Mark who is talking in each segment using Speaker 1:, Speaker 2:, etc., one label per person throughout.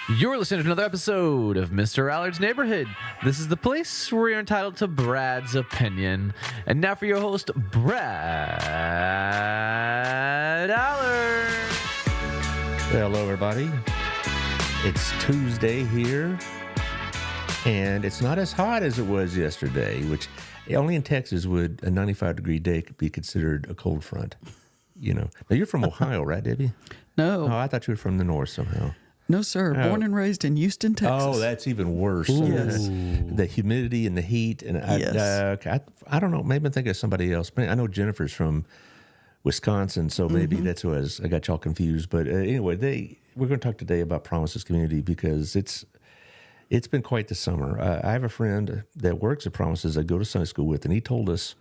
Speaker 1: You're listening to another episode of Mr. Allard's Neighborhood. This is the place where you're entitled to Brad's opinion. And now for your host, Brad Allard.
Speaker 2: Hello, everybody. It's Tuesday here, and it's not as hot as it was yesterday, which only in Texas would a 95-degree day be considered a cold front. You know. Now, you're from Ohio, right, Debbie?
Speaker 3: No.
Speaker 2: Oh, I thought you were from the north somehow.
Speaker 3: No, sir. Born and raised in Houston, Texas.
Speaker 2: Oh, that's even worse.
Speaker 3: Yes.
Speaker 2: The humidity and the heat. And
Speaker 3: Yes.
Speaker 2: I don't know. Maybe I'm thinking of somebody else. I know Jennifer's from Wisconsin, so maybe that's who I got y'all confused. But anyway, we're going to talk today about Promises Community because it's been quite the summer. I have a friend that works at Promises I go to Sunday school with, and he told us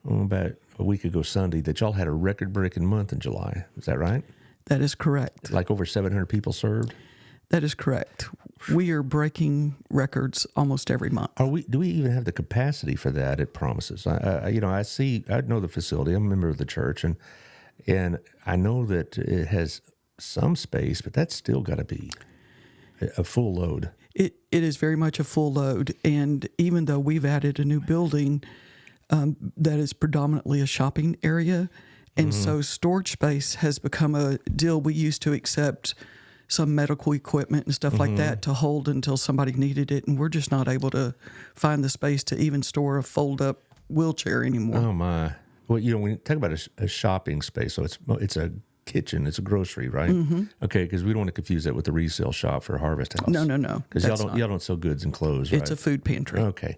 Speaker 2: about a week ago Sunday that y'all had a record-breaking month in July. Is that right?
Speaker 3: That is correct.
Speaker 2: Like over 700 people served?
Speaker 3: That is correct. We are breaking records almost every month.
Speaker 2: Do we even have the capacity for that at Promises? I know the facility. I'm a member of the church, and I know that it has some space, but that's still got to be a full load.
Speaker 3: It is very much a full load, and even though we've added a new building that is predominantly a shopping area, and so storage space has become a deal. We used to accept some medical equipment and stuff like that to hold until somebody needed it, and we're just not able to find the space to even store a fold-up wheelchair anymore.
Speaker 2: Oh, my. Well, when you talk about a shopping space, so it's a kitchen, it's a grocery, right? Okay, because we don't want to confuse that with the resale shop for Harvest House.
Speaker 3: No.
Speaker 2: Because y'all don't sell goods and clothes, right?
Speaker 3: It's a food pantry.
Speaker 2: Okay.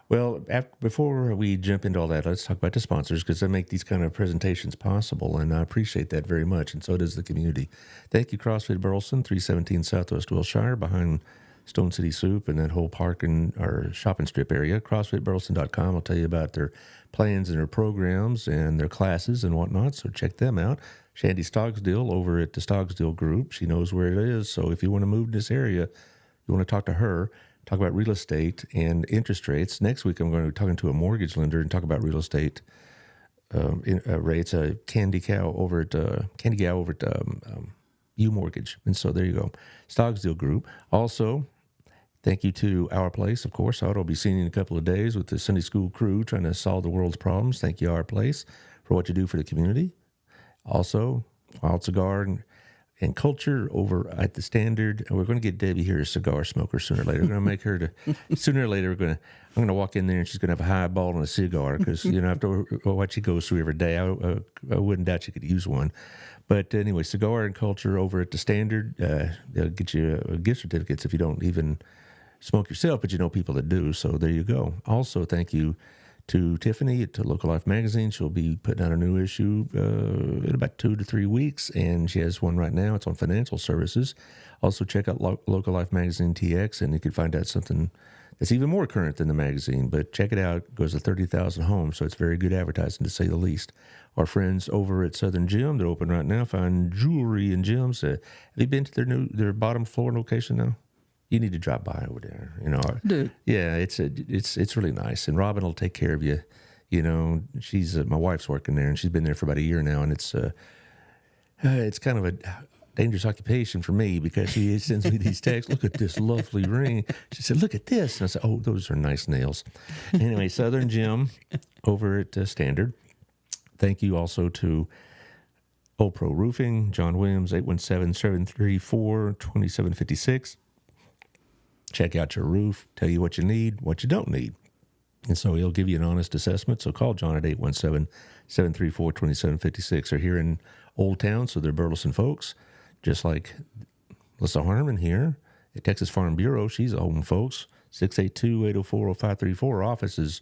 Speaker 2: Well, before we jump into all that, let's talk about the sponsors because they make these kind of presentations possible, and I appreciate that very much, and so does the community. Thank you, CrossFit Burleson, 317 Southwest Wilshire, behind Stone City Soup and that whole or shopping strip area. CrossFitBurleson.com will tell you about their plans and their programs and their classes and whatnot, so check them out. Shandy Stogsdill over at the Stogsdill Group. She knows where it is, so if you want to move to this area, you want to talk to her. Talk about real estate and interest rates. Next week, I'm going to be talking to a mortgage lender and talk about real estate rates. Candy Cow over at U Mortgage, and so there you go. Stogsdill Group. Also, thank you to Our Place, of course. I'll be seeing you in a couple of days with the Sunday school crew trying to solve the world's problems. Thank you, Our Place, for what you do for the community. Also, Wild Cigar and Culture over at the Standard. And we're going to get Debbie here a cigar smoker sooner or later. We're going to make her sooner or later, I'm going to walk in there and she's going to have a highball and a cigar because, after what she goes through every day, I wouldn't doubt she could use one. But anyway, Cigar and Culture over at the Standard. They'll get you gift certificates if you don't even smoke yourself, but you know people that do. So there you go. Also, thank you to Tiffany at Local Life Magazine. She'll be putting out a new issue in about 2 to 3 weeks, and she has one right now. It's on financial services. Also, check out Local Life Magazine TX, and you can find out something that's even more current than the magazine. But check it out. It goes to 30,000 homes, so it's very good advertising, to say the least. Our friends over at Southern Gem, they're open right now. Fine jewelry and gems. Have you been to their bottom floor location now? You need to drop by over there,
Speaker 3: Dude.
Speaker 2: Yeah, it's really nice, and Robin will take care of you. She's my wife's working there, and she's been there for about a year now, and it's kind of a dangerous occupation for me because she sends me these texts. Look at this lovely ring. She said, "Look at this," and I said, "Oh, those are nice nails." Anyway, Southern Gem over at Standard. Thank you also to Old Pro Roofing, John Williams, 817-734-2756. Check out your roof, tell you what you need, what you don't need. And so he'll give you an honest assessment. So call John at 817-734-2756. They're here in Old Town, so they're Burleson folks, just like Melissa Harmon here at Texas Farm Bureau. She's home folks, 682-804-0534. Office is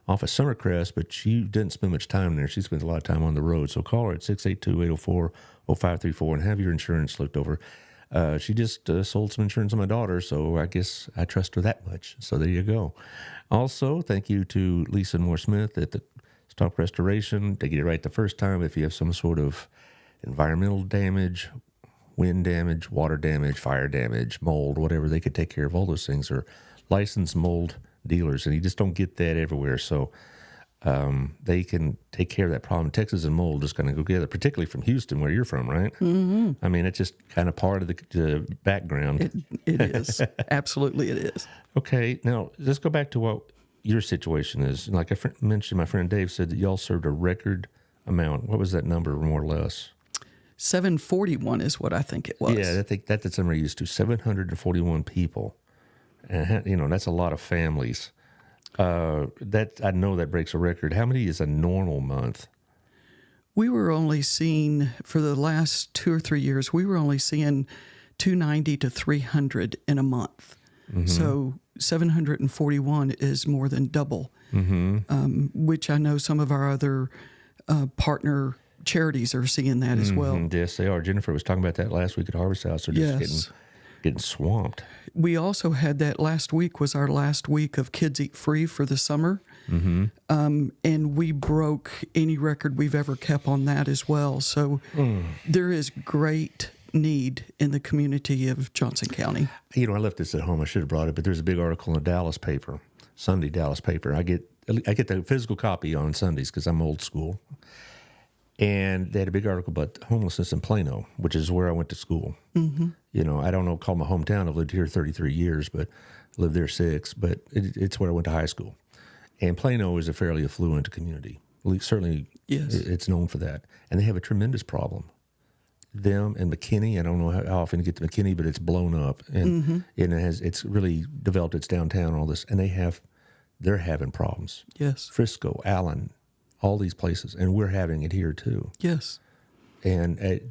Speaker 2: off of Summercrest, but she didn't spend much time there. She spends a lot of time on the road. So call her at 682-804-0534 and have your insurance looked over. She just sold some insurance on my daughter, so I guess I trust her that much. So there you go. Also, thank you to Lisa Moore-Smith at the Stock Restoration. They get it right the first time. If you have some sort of environmental damage, wind damage, water damage, fire damage, mold, whatever, they could take care of all those things. Or licensed mold dealers, and you just don't get that everywhere. So they can take care of that problem. Texas and mold just kind of go together, particularly from Houston, where you're from, right? Mm-hmm. I mean, it's just kind of part of the background.
Speaker 3: It is. Absolutely, it is.
Speaker 2: Okay, now let's go back to what your situation is. Like I mentioned, my friend Dave said that y'all served a record amount. What was that number, more or less?
Speaker 3: 741 is what I think it was.
Speaker 2: Yeah, that's the number I used to. 741 people, and that's a lot of families. That I know that breaks a record. How many is a normal month?
Speaker 3: We were only seeing, for the last 2 or 3 years, we were only seeing 290 to 300 in a month. Mm-hmm. So 741 is more than double, which I know some of our other partner charities are seeing that as well.
Speaker 2: Yes, they are. Jennifer was talking about that last week at Harvest House. They're just getting swamped.
Speaker 3: We also had that last week was our last week of Kids Eat Free for the summer. Mm-hmm. And we broke any record we've ever kept on that as well. So there is great need in the community of Johnson County.
Speaker 2: I left this at home. I should have brought it, but there's a big article in the Dallas paper, Sunday Dallas paper. I get the physical copy on Sundays because I'm old school. And they had a big article about homelessness in Plano, which is where I went to school. Mm-hmm. I don't know, call my hometown. I've lived here 33 years, but lived there 6. But it's where I went to high school. And Plano is a fairly affluent community. Certainly,
Speaker 3: yes,
Speaker 2: it's known for that. And they have a tremendous problem. Them and McKinney, I don't know how often you get to McKinney, but it's blown up. And it's really developed its downtown and all this. And they're having problems.
Speaker 3: Yes.
Speaker 2: Frisco, Allen, all these places, and we're having it here too.
Speaker 3: Yes.
Speaker 2: And I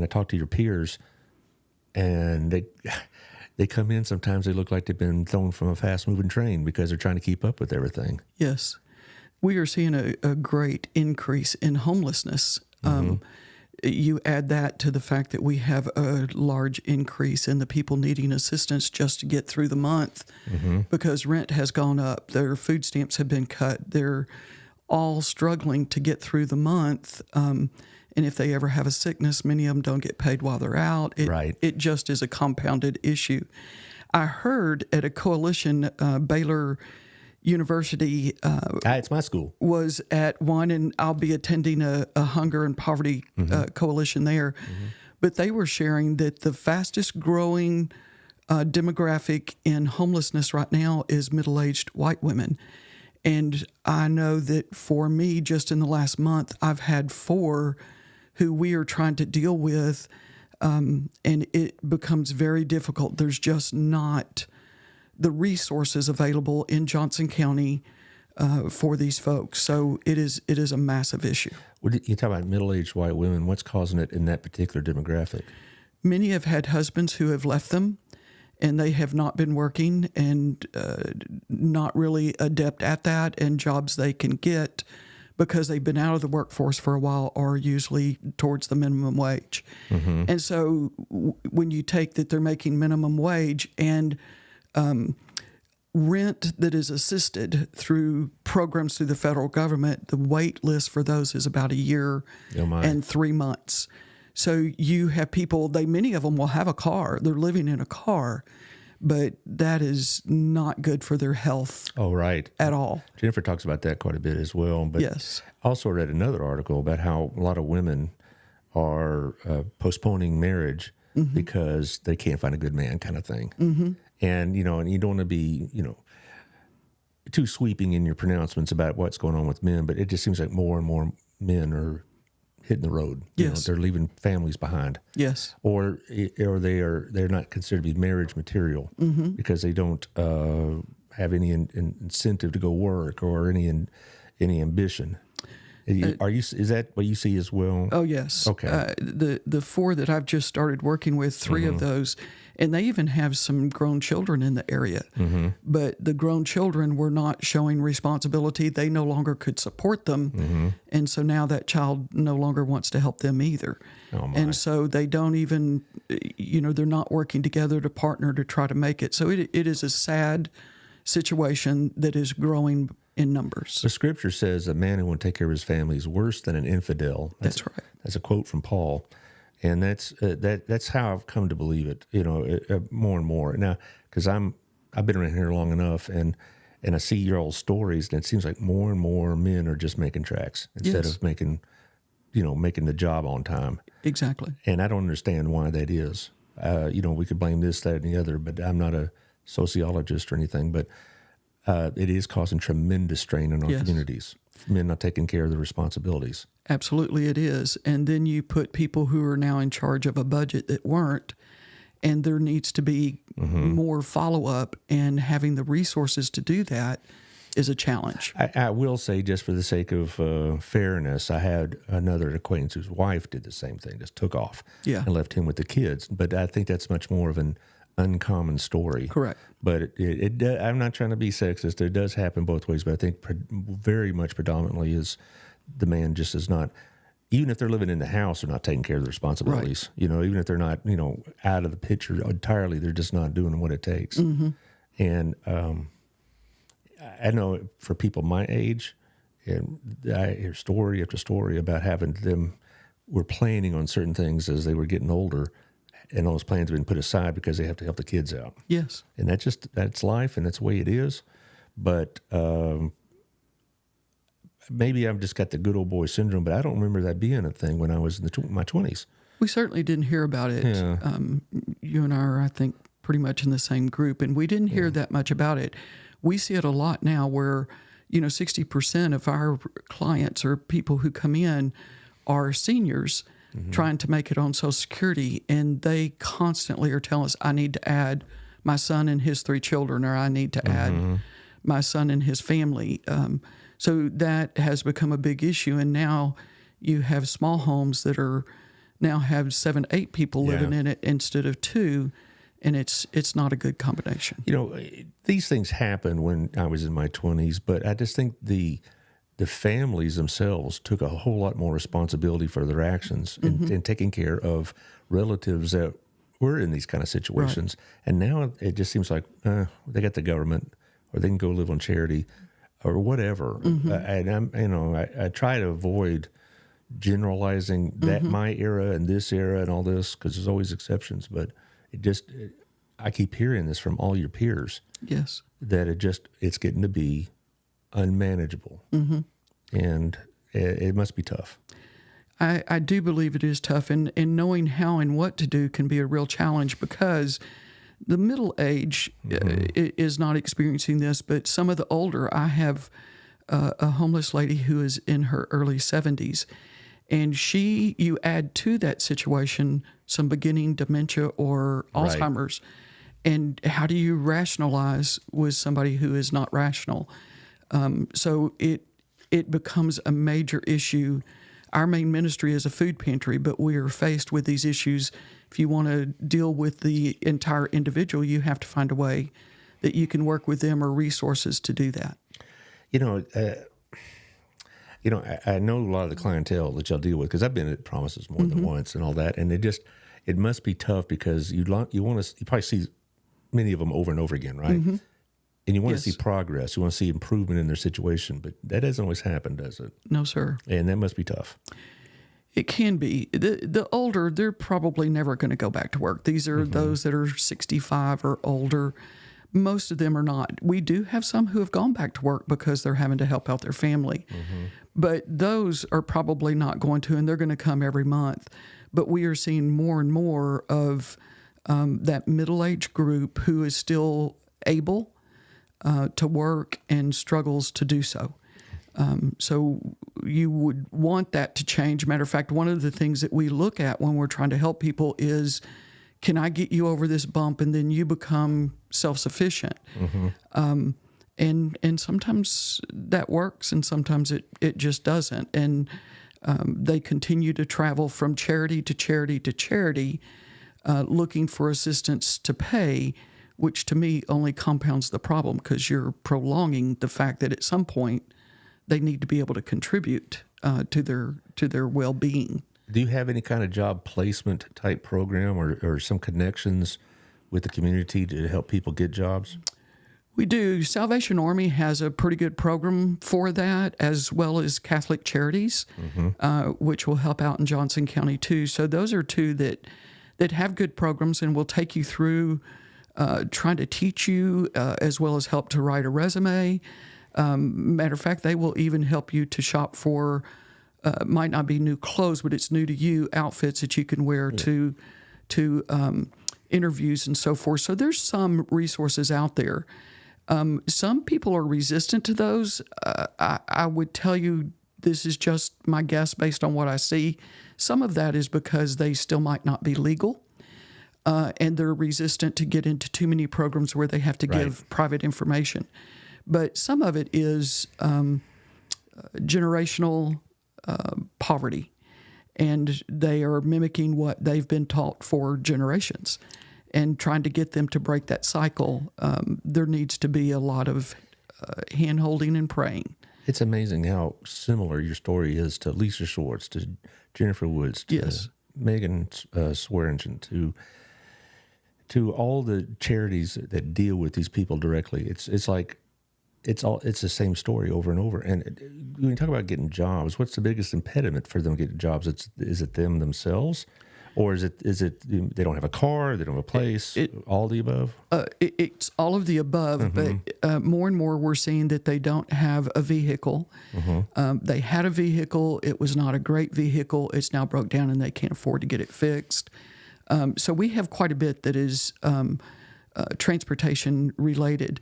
Speaker 2: talk to your peers, and they come in. Sometimes they look like they've been thrown from a fast-moving train because they're trying to keep up with everything.
Speaker 3: Yes, we are seeing a great increase in homelessness. You add that to the fact that we have a large increase in the people needing assistance just to get through the month because rent has gone up, their food stamps have been cut, they're all struggling to get through the month. And if they ever have a sickness, many of them don't get paid while they're out. It just is a compounded issue. I heard at a coalition, Baylor University
Speaker 2: it's my school.
Speaker 3: Was at one, and I'll be attending a hunger and poverty coalition there. But they were sharing that the fastest growing demographic in homelessness right now is middle-aged white women. And I know that for me, just in the last month, I've had 4 who we are trying to deal with, and it becomes very difficult. There's just not the resources available in Johnson County for these folks. So it is a massive issue.
Speaker 2: You talk about middle-aged white women. What's causing it in that particular demographic?
Speaker 3: Many have had husbands who have left them, and they have not been working and not really adept at that, and jobs they can get because they've been out of the workforce for a while are usually towards the minimum wage. And so when you take that they're making minimum wage and rent that is assisted through programs through the federal government, the wait list for those is about a year and 3 months. So you have people, many of them will have a car. They're living in a car, but that is not good for their health at all.
Speaker 2: Jennifer talks about that quite a bit as well. But
Speaker 3: yes.
Speaker 2: I also read another article about how a lot of women are postponing marriage because they can't find a good man kind of thing. And, and you don't want to be, too sweeping in your pronouncements about what's going on with men, but it just seems like more and more men are hitting the road.
Speaker 3: Yes.
Speaker 2: They're leaving families behind.
Speaker 3: Yes.
Speaker 2: Or they're not considered to be marriage material because they don't have any incentive to go work or any ambition. Is that what you see as well?
Speaker 3: Oh, yes.
Speaker 2: Okay.
Speaker 3: The 4 that I've just started working with, 3 of those, and they even have some grown children in the area. But the grown children were not showing responsibility. They no longer could support them. And so now that child no longer wants to help them either.
Speaker 2: Oh my.
Speaker 3: And so they don't even, they're not working together to partner to try to make it. So it is a sad situation that is growing in numbers.
Speaker 2: The scripture says a man who won't take care of his family is worse than an infidel.
Speaker 3: That's right.
Speaker 2: That's a quote from Paul, and that's how I've come to believe it. More and more now because I've been around here long enough, and And I see your old stories, and it seems like more and more men are just making tracks instead
Speaker 3: Yes.
Speaker 2: of making the job on time.
Speaker 3: Exactly.
Speaker 2: And I don't understand why that is. We could blame this, that, and the other, but I'm not a sociologist or anything, but it is causing tremendous strain in our
Speaker 3: Yes.
Speaker 2: communities. Men not taking care of their responsibilities.
Speaker 3: Absolutely, it is. And then you put people who are now in charge of a budget that weren't, and there needs to be more follow up, and having the resources to do that is a challenge.
Speaker 2: I will say, just for the sake of fairness, I had another acquaintance whose wife did the same thing, just took off
Speaker 3: Yeah.
Speaker 2: and left him with the kids. But I think that's much more of an uncommon story.
Speaker 3: Correct.
Speaker 2: But I'm not trying to be sexist. It does happen both ways, but I think very much predominantly is the man just is not, even if they're living in the house, they're not taking care of their responsibilities. Even if they're not, out of the picture entirely, they're just not doing what it takes. And I know for people my age, and I hear story after story about having them were planning on certain things as they were getting older, and those plans have been put aside because they have to help the kids out.
Speaker 3: Yes.
Speaker 2: And that's life, and that's the way it is. But maybe I've just got the good old boy syndrome, but I don't remember that being a thing when I was in my 20s.
Speaker 3: We certainly didn't hear about it.
Speaker 2: Yeah.
Speaker 3: You and I are, I think, pretty much in the same group, and we didn't hear that much about it. We see it a lot now where, 60% of our clients or people who come in are seniors trying to make it on Social Security, and they constantly are telling us, I need to add my son and his 3 children, or I need to add my son and his family. So that has become a big issue, and now you have small homes that now have 7, 8 people living in it instead of 2, and it's not a good combination.
Speaker 2: These things happen when I was in my 20s, but I just think the families themselves took a whole lot more responsibility for their actions and taking care of relatives that were in these kind of situations. Right. And now it just seems like they got the government, or they can go live on charity, or whatever. And I try to avoid generalizing that my era and this era and all this, because there's always exceptions. But I keep hearing this from all your peers.
Speaker 3: Yes,
Speaker 2: that it's getting to be unmanageable, and it must be tough.
Speaker 3: I do believe it is tough, and knowing how and what to do can be a real challenge, because the middle age is not experiencing this, but some of the older. I have a homeless lady who is in her early 70s, and you add to that situation some beginning dementia or Alzheimer's, and how do you rationalize with somebody who is not rational? So it becomes a major issue. Our main ministry is a food pantry, but we are faced with these issues. If you want to deal with the entire individual, you have to find a way that you can work with them or resources to do that.
Speaker 2: I know a lot of the clientele that y'all deal with, because I've been at Promises more than once and all that, and it must be tough, because you probably see many of them over and over again, right? And you want to see progress. You want to see improvement in their situation, but that doesn't always happen, does it?
Speaker 3: No, sir.
Speaker 2: And that must be tough.
Speaker 3: It can be. The older, they're probably never going to go back to work. These are those that are 65 or older. Most of them are not. We do have some who have gone back to work because they're having to help out their family. But those are probably not going to, and they're going to come every month. But we are seeing more and more of that middle-aged group who is still able to work and struggles to do so. So you would want that to change. Matter of fact, one of the things that we look at when we're trying to help people is, can I get you over this bump and then you become self-sufficient? And sometimes that works, and sometimes it just doesn't. And they continue to travel from charity to charity to charity, looking for assistance to pay, which to me only compounds the problem, because you're prolonging the fact that at some point they need to be able to contribute to their well-being.
Speaker 2: Do you have any kind of job placement type program or some connections with the community to help people get jobs?
Speaker 3: We do. Salvation Army has a pretty good program for that, as well as Catholic Charities, which will help out in Johnson County too. So those are two that have good programs and will take you through trying to teach you as well as help to write a resume. Matter of fact, they will even help you to shop for, might not be new clothes, but it's new to you, outfits that you can wear to interviews and so forth. So there's some resources out there. Some people are resistant to those. I would tell you, this is just my guess based on what I see. Some of that is because they still might not be legal, and they're resistant to get into too many programs where they have to give private information. But some of it is generational poverty, and they are mimicking what they've been taught for generations and trying to get them to break that cycle. There needs to be a lot of hand-holding and praying.
Speaker 2: It's amazing how similar your story is to Lisa Schwartz, to Jennifer Woods, to Megan Swearingen, to all the charities that deal with these people directly. It's like it's the same story over and over. And when you talk about getting jobs, what's the biggest impediment for them getting jobs? Is it them themselves, or is it they don't have a car, they don't have a place, all the above?
Speaker 3: It's all of the above, but more and more we're seeing that they don't have a vehicle. They had a vehicle, it was not a great vehicle, it's now broke down and they can't afford to get it fixed. So we have quite a bit that is transportation related.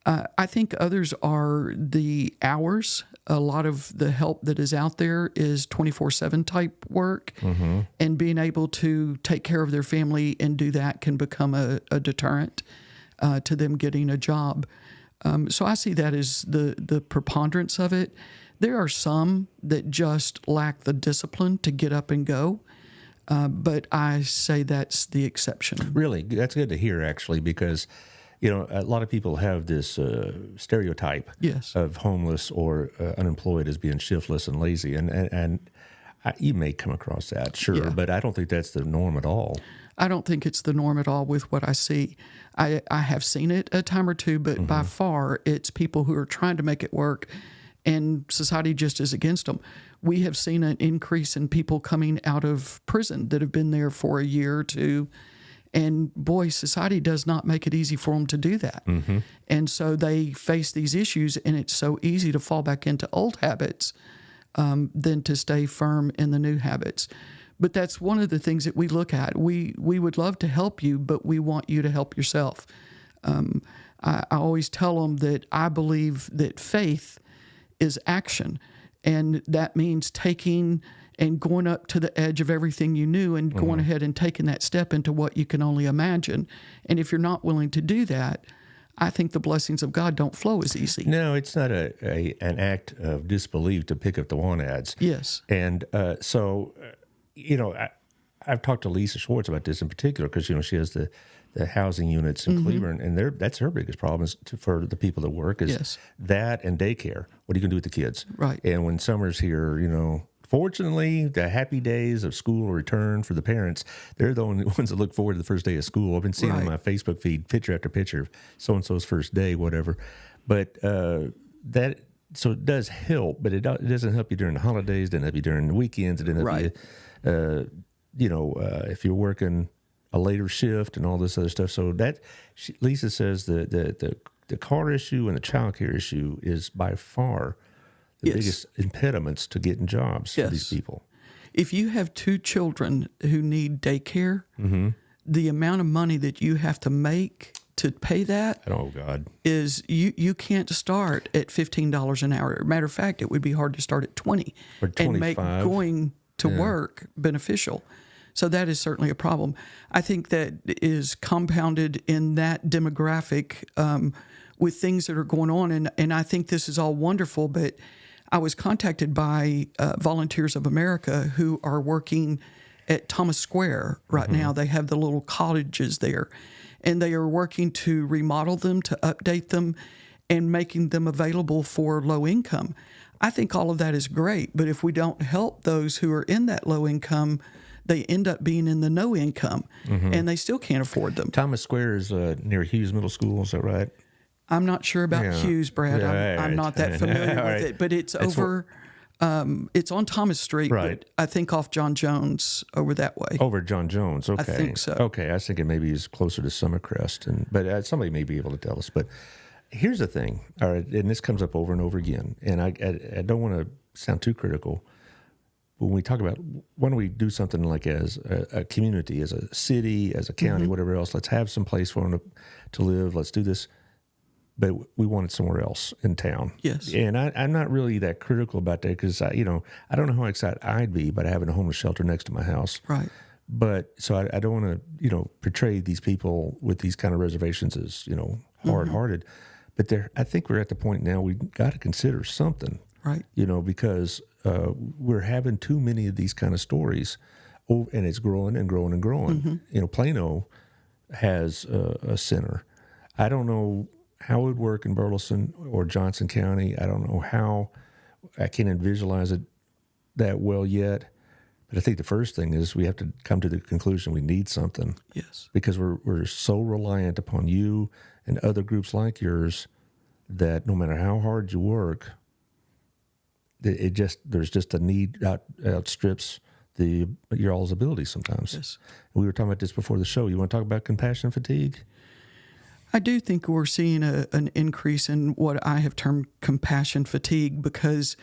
Speaker 3: I think others are the hours. A lot of the help that is out there is 24/7 type work, and being able to take care of their family and do that can become a deterrent to them getting a job. So I see that as the preponderance of it. There are some that just lack the discipline to get up and go, but I say that's the exception.
Speaker 2: Really, that's good to hear, actually, because a lot of people have this stereotype of homeless or unemployed as being shiftless and lazy, and you may come across that, sure, but I don't think that's the norm at all.
Speaker 3: I don't think it's the norm at all with what I see. I have seen it a time or two, but by far it's people who are trying to make it work, and society just is against them. We have seen an increase in people coming out of prison that have been there for a year or two. And boy, society does not make it easy for them to do that. And so they face these issues, and it's so easy to fall back into old habits than to stay firm in the new habits. But that's one of the things that we look at. We would love to help you, but we want you to help yourself. I always tell them that I believe that faith is action, and that means taking and going up to the edge of everything you knew and going ahead and taking that step into what you can only imagine. And if you're not willing to do that, I think the blessings of God don't flow as easy.
Speaker 2: No, it's not an act of disbelief to pick up the want ads.
Speaker 3: Yes.
Speaker 2: And so, I've talked to Lisa Schwartz about this in particular because, she has the housing units in Cleveland, and that's her biggest problem is for the people that work is that and daycare. What are you going to do with the kids?
Speaker 3: Right.
Speaker 2: And when summer's here, fortunately, the happy days of school return for the parents. They're the only ones that look forward to the first day of school. I've been seeing on my Facebook feed picture after picture of so-and-so's first day, whatever. But so it does help, but it doesn't help you during the holidays, doesn't help you during the weekends, it doesn't help you, if you're working a later shift and all this other stuff. So Lisa says the car issue and the child care issue is by far the biggest impediments to getting jobs for these people.
Speaker 3: If you have two children who need daycare, the amount of money that you have to make to pay that is you can't start at $15 an hour. Matter of fact, it would be hard to start at 20
Speaker 2: or 25.
Speaker 3: And make going to work beneficial. So that is certainly a problem. I think that is compounded in that demographic with things that are going on. And I think this is all wonderful, but I was contacted by Volunteers of America who are working at Thomas Square right now. They have the little cottages there, and they are working to remodel them, to update them, and making them available for low income. I think all of that is great, but if we don't help those who are in that low income, they end up being in the no income, and they still can't afford them.
Speaker 2: Thomas Square is near Hughes Middle School, is that right?
Speaker 3: I'm not sure about Hughes, Brad. I'm not that familiar with it, but it's over It's on Thomas Street,
Speaker 2: Right.
Speaker 3: but I think off John Jones over that way.
Speaker 2: Over John Jones. Okay.
Speaker 3: think so.
Speaker 2: Okay. I was thinking maybe he's closer to Summercrest, but somebody may be able to tell us. But here's the thing. All right. And this comes up over and over again. And I don't want to sound too critical. But when we talk about, why don't we do something like as a community, as a city, as a county, whatever else, let's have some place for them to live. Let's do this. But we want it somewhere else in town.
Speaker 3: Yes.
Speaker 2: And I'm not really that critical about that because, I don't know how excited I'd be about having a homeless shelter next to my house.
Speaker 3: Right.
Speaker 2: But so I don't want to, portray these people with these kind of reservations as, hard-hearted. But I think we're at the point now we got to consider something.
Speaker 3: Right.
Speaker 2: Because we're having too many of these kind of stories, and it's growing and growing and growing. Plano has a center. I don't know how it would work in Burleson or Johnson County. I don't know how. I can't visualize it that well yet. But I think the first thing is we have to come to the conclusion we need something.
Speaker 3: Yes.
Speaker 2: Because we're so reliant upon you and other groups like yours that no matter how hard you work, there's just a need outstrips your all's ability sometimes.
Speaker 3: Yes.
Speaker 2: We were talking about this before the show. You want to talk about compassion fatigue?
Speaker 3: I do think we're seeing an increase in what I have termed compassion fatigue because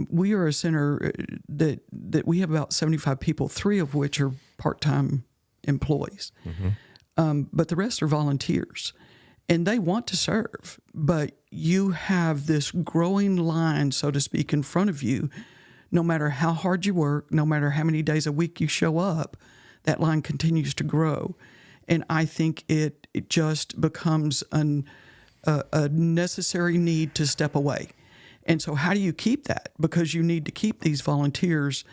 Speaker 3: we are a center that we have about 75 people, 3 of which are part-time employees. But the rest are volunteers. And they want to serve, but you have this growing line, so to speak, in front of you. No matter how hard you work, no matter how many days a week you show up, that line continues to grow. And I think it just becomes a necessary need to step away. And so how do you keep that? Because you need to keep these volunteers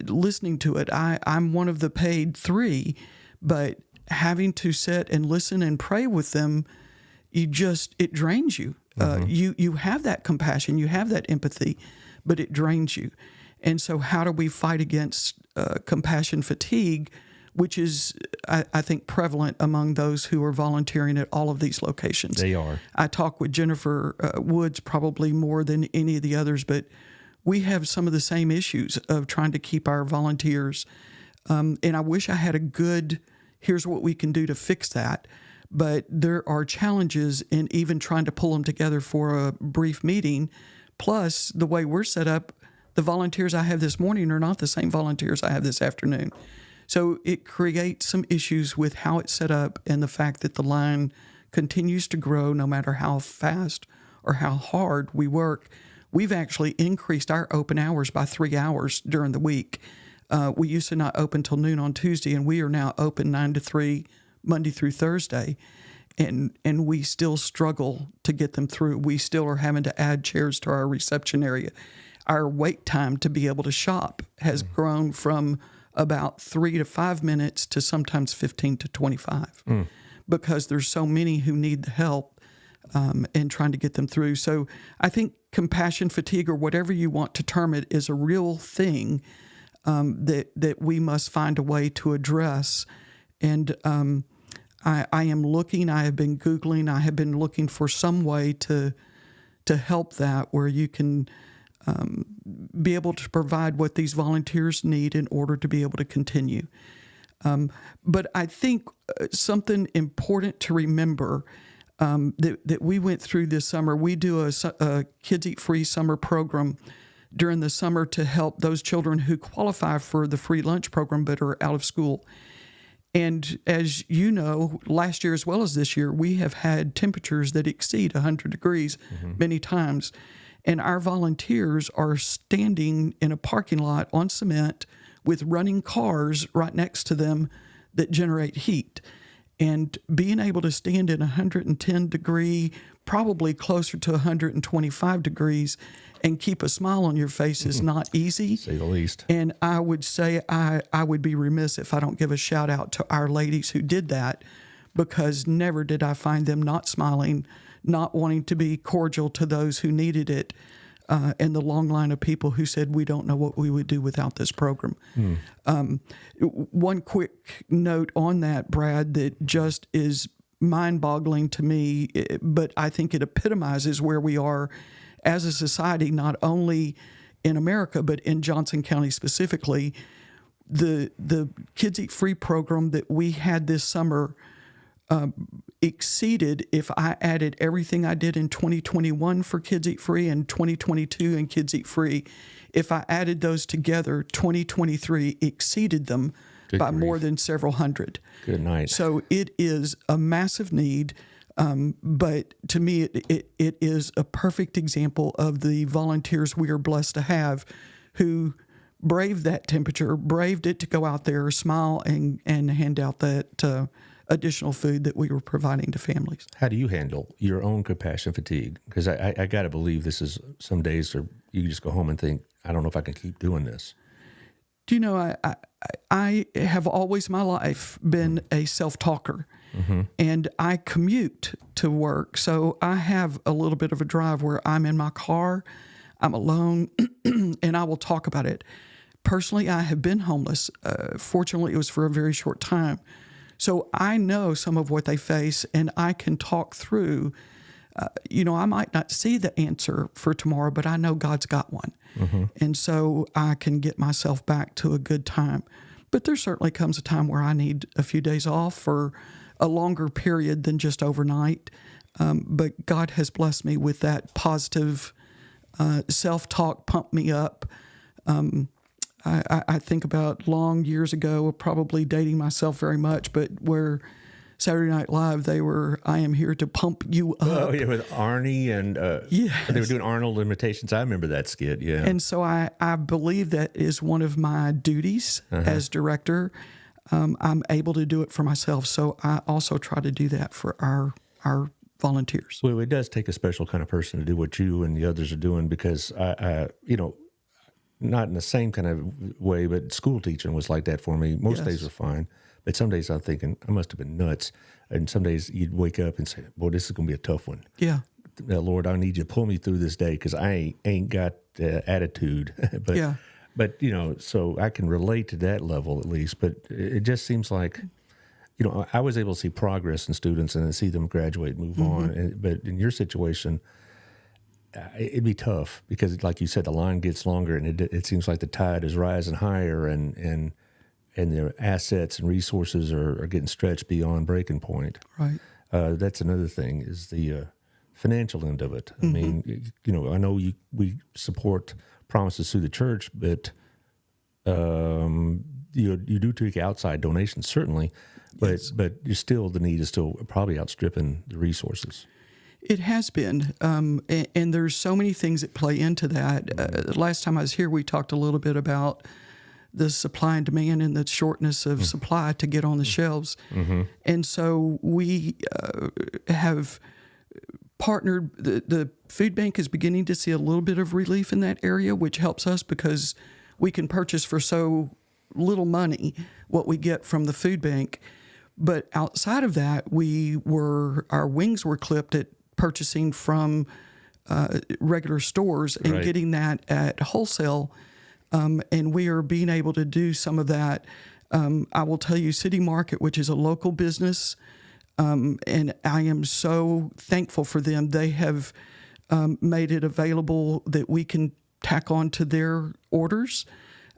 Speaker 3: listening to it. I'm one of the paid 3, but having to sit and listen and pray with them, it drains you. You have that compassion, you have that empathy, but it drains you. And so how do we fight against compassion fatigue, which is, I think, prevalent among those who are volunteering at all of these locations?
Speaker 2: They are. I
Speaker 3: talk with Jennifer Woods probably more than any of the others, but we have some of the same issues of trying to keep our volunteers. And I wish I had a good, here's what we can do to fix that. But there are challenges in even trying to pull them together for a brief meeting. Plus, the way we're set up, the volunteers I have this morning are not the same volunteers I have this afternoon. So it creates some issues with how it's set up and the fact that the line continues to grow no matter how fast or how hard we work. We've actually increased our open hours by 3 hours during the week. We used to not open till noon on Tuesday, and we are now open 9 to 3 Monday through Thursday. And we still struggle to get them through. We still are having to add chairs to our reception area. Our wait time to be able to shop has grown from about 3 to 5 minutes to sometimes 15 to 25 because there's so many who need the help and trying to get them through. So I think compassion fatigue, or whatever you want to term it, is a real thing that we must find a way to address. And I am looking, I have been Googling, I have been looking for some way to help that, where you can be able to provide what these volunteers need in order to be able to continue. But I think something important to remember that we went through this summer, we do a Kids Eat Free summer program during the summer to help those children who qualify for the free lunch program but are out of school. And as you know, last year as well as this year, we have had temperatures that exceed 100 degrees many times. And our volunteers are standing in a parking lot on cement with running cars right next to them that generate heat. And being able to stand in 110 degree, probably closer to 125 degrees, and keep a smile on your face is not easy.
Speaker 2: Say the least.
Speaker 3: And I would say I would be remiss if I don't give a shout out to our ladies who did that, because never did I find them not smiling, not wanting to be cordial to those who needed it, and the long line of people who said, we don't know what we would do without this program. One quick note on that, Brad, that just is mind-boggling to me, but I think it epitomizes where we are as a society, not only in America, but in Johnson County specifically, the Kids Eat Free program that we had this summer exceeded, if I added everything I did in 2021 for Kids Eat Free and 2022 and Kids Eat Free, if I added those together, 2023 exceeded them by more than several hundred.
Speaker 2: Good night.
Speaker 3: So it is a massive need, but to me, it is a perfect example of the volunteers we are blessed to have who braved that temperature, braved it to go out there, smile, and hand out that additional food that we were providing to families.
Speaker 2: How do you handle your own compassion fatigue? Because I got to believe this is some days where you just go home and think, I don't know if I can keep doing this.
Speaker 3: Do you know, I have always my life been a self-talker, and I commute to work. So I have a little bit of a drive where I'm in my car, I'm alone, and I will talk about it. Personally, I have been homeless. Fortunately, it was for a very short time. So I know some of what they face, and I can talk through. I might not see the answer for tomorrow, but I know God's got one. And so I can get myself back to a good time. But there certainly comes a time where I need a few days off for a longer period than just overnight. But God has blessed me with that positive self-talk, pump me up. I think about long years ago, probably dating myself very much, but where Saturday Night Live, they were, I am here to pump you up.
Speaker 2: Oh, yeah, with Arnie and they were doing Arnold imitations. I remember that skit, yeah.
Speaker 3: And so I believe that is one of my duties as director. I'm able to do it for myself, so I also try to do that for our volunteers.
Speaker 2: Well, it does take a special kind of person to do what you and the others are doing because, not in the same kind of way, but school teaching was like that for me. Most days were fine, but some days I'm thinking, I must have been nuts. And some days you'd wake up and say, boy, this is going to be a tough one.
Speaker 3: Yeah.
Speaker 2: Lord, I need you to pull me through this day because I ain't got attitude. But, so I can relate to that level at least. But it just seems like, I was able to see progress in students and see them graduate, move on. But in your situation, it'd be tough because, like you said, the line gets longer, and it seems like the tide is rising higher, and their assets and resources are getting stretched beyond breaking point.
Speaker 3: Right.
Speaker 2: That's another thing is the financial end of it. I mean, I know we support Promises through the church, but you do take outside donations certainly, but you're still the need is still probably outstripping the resources.
Speaker 3: It has been, and there's so many things that play into that. Last time I was here, we talked a little bit about the supply and demand and the shortness of supply to get on the shelves. And so we have partnered. The food bank is beginning to see a little bit of relief in that area, which helps us because we can purchase for so little money what we get from the food bank. But outside of that, our wings were clipped at purchasing from regular stores and getting that at wholesale. And we are being able to do some of that. I will tell you, City Market, which is a local business, and I am so thankful for them. They have made it available that we can tack on to their orders.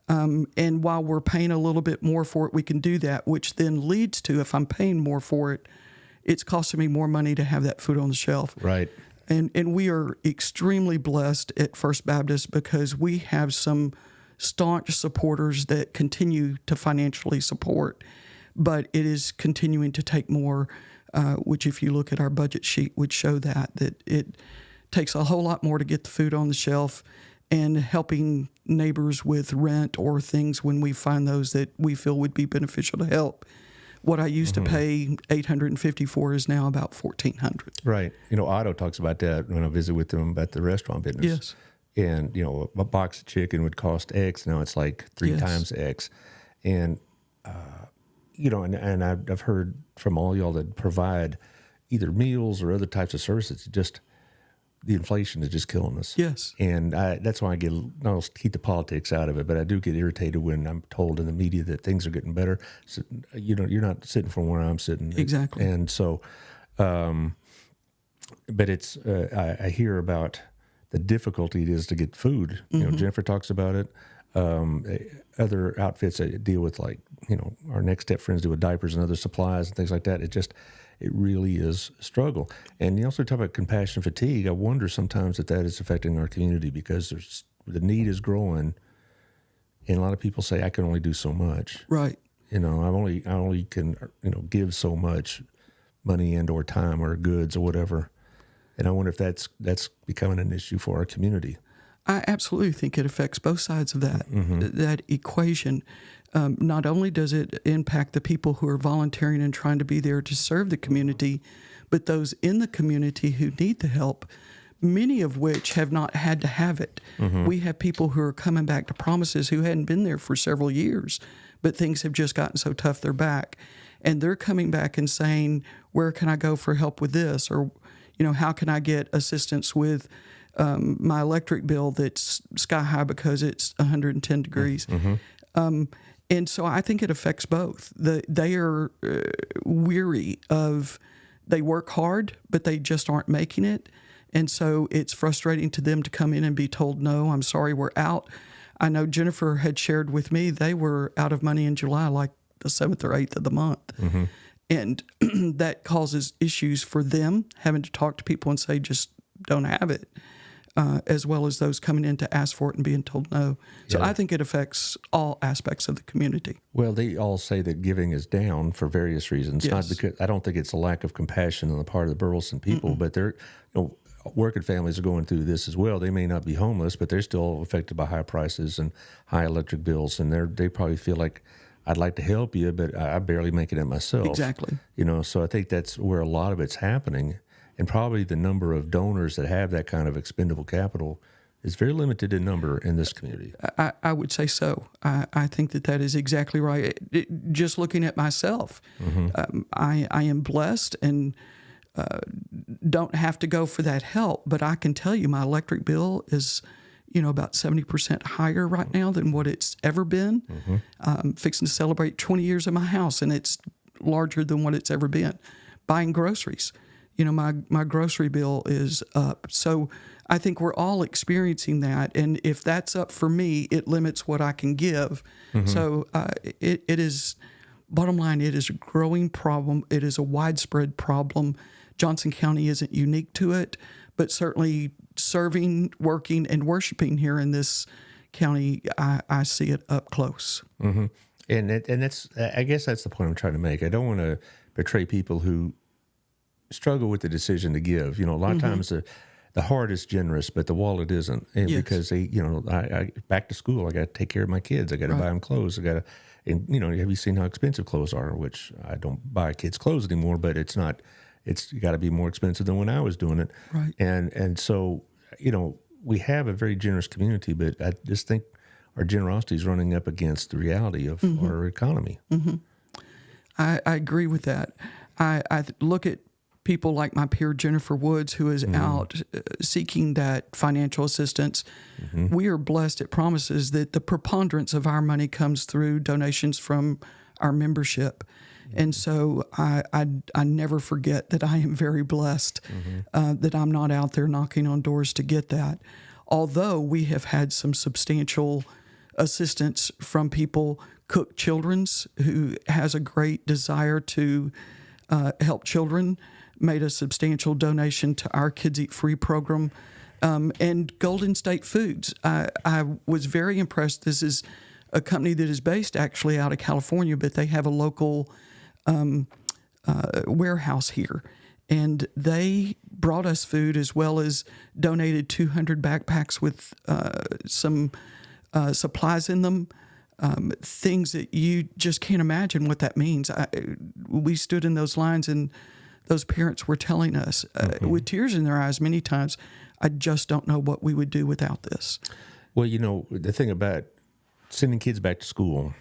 Speaker 3: And while we're paying a little bit more for it, we can do that, which then leads to, if I'm paying more for it, it's costing me more money to have that food on the shelf.
Speaker 2: Right.
Speaker 3: And we are extremely blessed at First Baptist because we have some staunch supporters that continue to financially support, but it is continuing to take more, which if you look at our budget sheet would show that it takes a whole lot more to get the food on the shelf and helping neighbors with rent or things when we find those that we feel would be beneficial to help. What I used to pay $850 for is now about $1,400.
Speaker 2: Right. Otto talks about that when I visit with him about the restaurant business.
Speaker 3: Yes.
Speaker 2: And, a box of chicken would cost X. Now it's like 3 times X. And, and I've heard from all y'all that provide either meals or other types of services, just the inflation is just killing us.
Speaker 3: Yes.
Speaker 2: And that's why I not keep the politics out of it, but I do get irritated when I'm told in the media that things are getting better. So, you're not sitting from where I'm sitting.
Speaker 3: Exactly.
Speaker 2: And so, but it's, I hear about the difficulty it is to get food. You know, Jennifer talks about it. Other outfits that deal with, like, you know, our Next Step friends deal with diapers and other supplies and things like that. It really is a struggle. And you also talk about compassion fatigue. I wonder sometimes that is affecting our community because the need is growing, and a lot of people say, I can only do so much.
Speaker 3: Right.
Speaker 2: You know, I only can, you know, give so much money and or time or goods or whatever. And I wonder if that's becoming an issue for our community.
Speaker 3: I absolutely think it affects both sides of that equation. Not only does it impact the people who are volunteering and trying to be there to serve the community, but those in the community who need the help, many of which have not had to have it. We have people who are coming back to Promises who hadn't been there for several years, but things have just gotten so tough they're back. And they're coming back and saying, where can I go for help with this? Or, you know, how can I get assistance with my electric bill that's sky high because it's 110 degrees? And so I think it affects both. They are weary of, they work hard, but they just aren't making it. And so it's frustrating to them to come in and be told, no, I'm sorry, we're out. I know Jennifer had shared with me they were out of money in July, like the 7th or 8th of the month. And that causes issues for them, having to talk to people and say, just don't have it, as well as those coming in to ask for it and being told no. So I think it affects all aspects of the community.
Speaker 2: Well, they all say that giving is down for various reasons. Not because I don't think it's a lack of compassion on the part of the Burleson people, but they're, you know, working families are going through this as well. They may not be homeless, but they're still affected by high prices and high electric bills, and they probably feel like, I'd like to help you, but I barely make it myself.
Speaker 3: Exactly.
Speaker 2: You know, so I think that's where a lot of it's happening, and probably the number of donors that have that kind of expendable capital is very limited in number in this community.
Speaker 3: I would say so. I think that is exactly right. Just looking at myself, I am blessed and don't have to go for that help, but I can tell you my electric bill is, you know, about 70% higher right now than what it's ever been. I'm fixing to celebrate 20 years of my house, and it's larger than what it's ever been. Buying groceries, you know, my grocery bill is up. So I think we're all experiencing that, and if that's up for me, it limits what I can give. So it is, bottom line, it is a growing problem. It is a widespread problem. Johnson County isn't unique to it, but certainly serving, working, and worshiping here in this county, I see it up close.
Speaker 2: And that's, I guess that's the point I'm trying to make. I don't want to betray people who struggle with the decision to give. You know, a lot of times the heart is generous, but the wallet isn't, and because they, you know, I back to school, I got to take care of my kids. I got to buy them clothes. I got to, and you know, have you seen how expensive clothes are? Which I don't buy kids clothes anymore, but it's not. It's got to be more expensive than when I was doing it.
Speaker 3: Right.
Speaker 2: And so, you know, we have a very generous community, but I just think our generosity is running up against the reality of our economy.
Speaker 3: I agree with that. I look at people like my peer Jennifer Woods, who is out seeking that financial assistance. We are blessed at Promises that the preponderance of our money comes through donations from our membership. And so I never forget that I am very blessed that I'm not out there knocking on doors to get that. Although we have had some substantial assistance from people, Cook Children's, who has a great desire to help children, made a substantial donation to our Kids Eat Free program, and Golden State Foods. I was very impressed. This is a company that is based actually out of California, but they have a local warehouse here, and they brought us food as well as donated 200 backpacks with some supplies in them, things that you just can't imagine what that means. We stood in those lines, and those parents were telling us with tears in their eyes many times, I just don't know what we would do without this.
Speaker 2: Well, you know, the thing about sending kids back to school,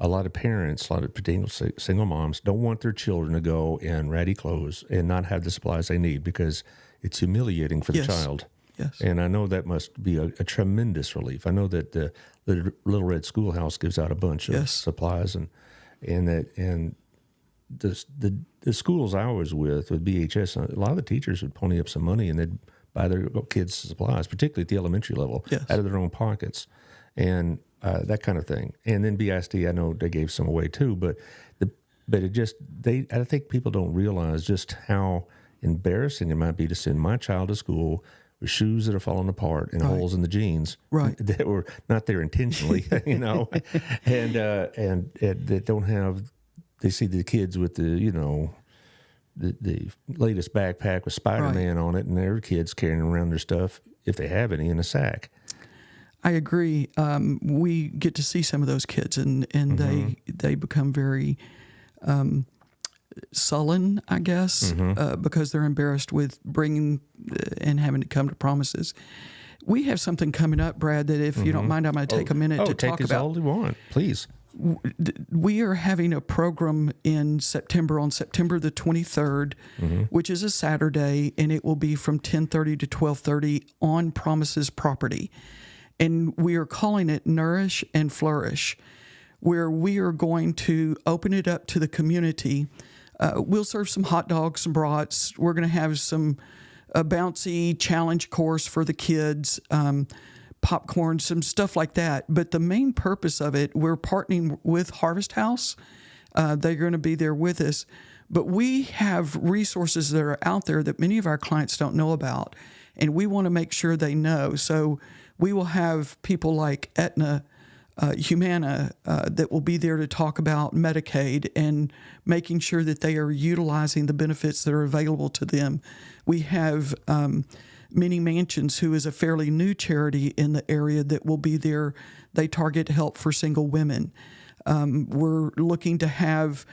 Speaker 2: a lot of parents, a lot of particularly single moms, don't want their children to go in ratty clothes and not have the supplies they need because it's humiliating for the child.
Speaker 3: Yes.
Speaker 2: And I know that must be a tremendous relief. I know that the Little Red Schoolhouse gives out a bunch of supplies, and the schools I was with BHS, a lot of the teachers would pony up some money and they'd buy their kids supplies, particularly at the elementary level,
Speaker 3: Yes.
Speaker 2: out of their own pockets, and that kind of thing. And then BISD, I know they gave some away too, but it just I think people don't realize just how embarrassing it might be to send my child to school with shoes that are falling apart and holes in the jeans,
Speaker 3: Right.
Speaker 2: that were not there intentionally, and that don't have. They see the kids with the latest backpack with Spider-Man on it, and their kids carrying around their stuff, if they have any, in a sack.
Speaker 3: I agree. We get to see some of those kids, and they become very sullen, I guess, because they're embarrassed with bringing and having to come to promises. We have something coming up, Brad, that if you don't mind, I'm going to take a minute to talk
Speaker 2: take
Speaker 3: about.
Speaker 2: all you want, please.
Speaker 3: We are having a program in September, on September the 23rd, which is a Saturday, and it will be from 10:30 to 12:30 on Promises property. And we are calling it Nourish and Flourish, where we are going to open it up to the community. We'll serve some hot dogs, some brats. We're going to have a bouncy challenge course for the kids, popcorn, some stuff like that. But the main purpose of it, we're partnering with Harvest House. They're going to be there with us. But we have resources that are out there that many of our clients don't know about, and we want to make sure they know. So we will have people like Aetna, Humana, that will be there to talk about Medicaid and making sure that they are utilizing the benefits that are available to them. We have Many Mansions, who is a fairly new charity in the area, that will be there. They target help for single women. We're looking to have